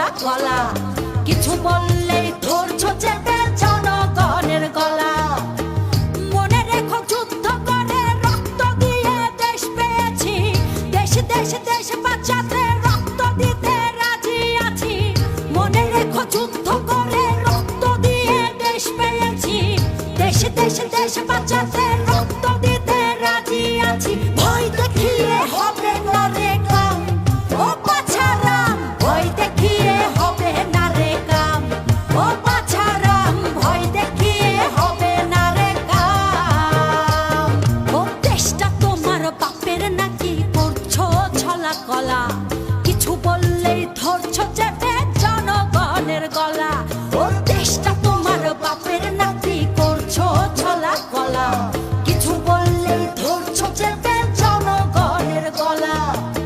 ছলা কলা কিছু বললেই ধরছো চেপে জনগণের গলা মনে রেখো যুদ্ধ করে রক্ত দিয়ে দেশ পেয়েছি দেশ দেশ দেশ বাঁচাতে রক্ত দিতে রাজি আছি মনে রেখো যুদ্ধ করে রক্ত দিয়ে দেশ পেয়েছি দেশ দেশ দেশ বাঁচাতে রক্ত দিতে রাজি আছি ভয় দেখিয়ে হবে না রে কাম ও পাছারাম ভয় দেখিয়ে হবে না রে কাম ও পাছারাম ভয় দেখিয়ে হবে না রে কাম ও দেশটা তোমার বাপের নাকি করছো ছলা কলা